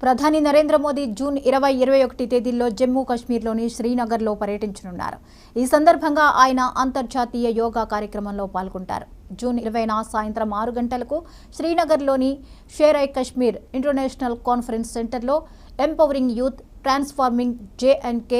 ప్రధాని నరేంద్ర మోదీ జూన్ 20-21 తేదీల్లో జమ్మూ కాశ్మీర్లోని శ్రీనగర్లో పర్యటించనున్నారు. ఈ సందర్భంగా ఆయన అంతర్జాతీయ యోగా కార్యక్రమంలో పాల్గొంటారు. జూన్ 20న సాయంత్రం 6 గంటలకు శ్రీనగర్లోని షేర్-ఐ-కశ్మీర్ ఇంటర్నేషనల్ కాన్ఫరెన్స్ సెంటర్లో ఎంపవరింగ్ యూత్ ట్రాన్స్ఫార్మింగ్ J&K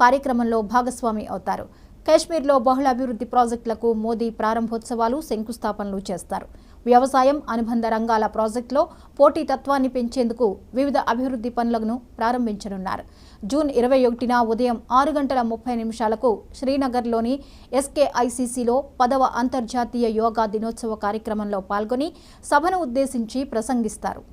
కార్యక్రమంలో భాగస్వామి అవుతారు. కాశ్మీర్లో బహుళ అభివృద్ధి ప్రాజెక్టులకు మోదీ ప్రారంభోత్సవాలు, శంకుస్థాపనలు చేస్తారు. వ్యవసాయం, అనుబంధ రంగాల ప్రాజెక్టులో పోటీతత్వాన్ని పెంచేందుకు వివిధ అభివృద్ధి పనులను ప్రారంభించనున్నారు. జూన్ 21న ఉదయం 6:30 శ్రీనగర్లోని SKICCలో 10వ అంతర్జాతీయ యోగా దినోత్సవ కార్యక్రమంలో పాల్గొని సభను ఉద్దేశించి ప్రసంగిస్తారు.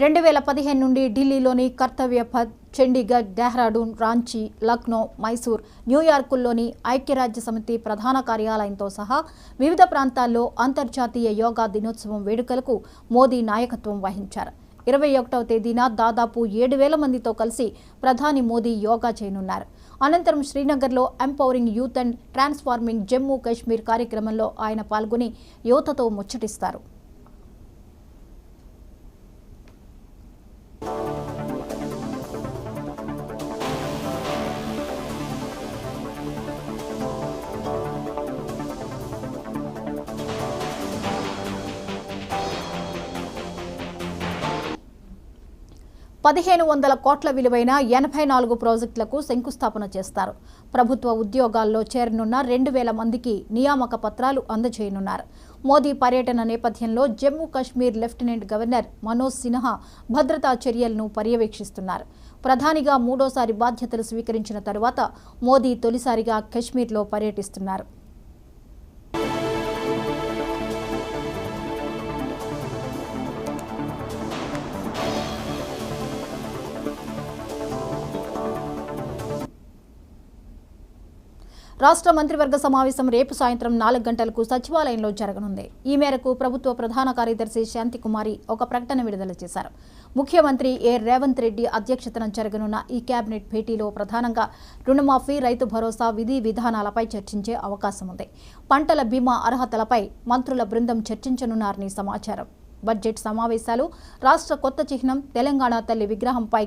రెండు 2015 నుండి ఢిల్లీలోని కర్తవ్య పథ్, చండీగఢ్, డెహ్రాడూన్, రాంచీ, లక్నో, మైసూర్, న్యూయార్కుల్లోని ఐక్యరాజ్యసమితి ప్రధాన కార్యాలయంతో సహా వివిధ ప్రాంతాల్లో అంతర్జాతీయ యోగా దినోత్సవం వేడుకలకు మోదీ నాయకత్వం వహించారు. 21వ తేదీన దాదాపు 7,000 మందితో కలిసి ప్రధాని మోదీ యోగా చేయనున్నారు. అనంతరం శ్రీనగర్లో empowering youth and transforming Jammu Kashmir కార్యక్రమంలో ఆయన పాల్గొని యువతతో ముచ్చటిస్తారు. $1,500 కోట్ల విలువైన 84 ప్రాజెక్టులకు శంకుస్థాపన చేస్తారు. ప్రభుత్వ ఉద్యోగాల్లో చేరనున్న 2,000 మందికి నియామక పత్రాలు అందజేయనున్నారు. మోదీ పర్యటన నేపథ్యంలో జమ్మూ కాశ్మీర్ లెఫ్టినెంట్ గవర్నర్ మనోజ్ సిన్హా భద్రతా చర్యలను పర్యవేక్షిస్తున్నారు. ప్రధానిగా మూడోసారి బాధ్యతలు స్వీకరించిన తరువాత మోదీ తొలిసారిగా కశ్మీర్లో పర్యటిస్తున్నారు. రాష్ట్ర మంత్రివర్గ సమావేశం రేపు సాయంత్రం 4 గంటలకు సచివాలయంలో జరగనుంది. ఈ మేరకు ప్రభుత్వ ప్రధాన కార్యదర్శి శాంతికుమారి ఒక ప్రకటన విడుదల చేశారు. ముఖ్యమంత్రి రేవంత్ రెడ్డి అధ్యక్షతన జరగనున్న ఈ కేబినెట్ భేటీలో ప్రధానంగా రుణమాఫీ, రైతు భరోసా విధి విధానాలపై చర్చించే అవకాశం ఉంది. పంటల బీమా అర్హతలపై మంత్రుల బృందం చర్చించనున్నారని సమాచారం. బడ్జెట్ సమావేశాలు, రాష్ట్ర కొత్త చిహ్నం తెలంగాణ తల్లి విగ్రహంపై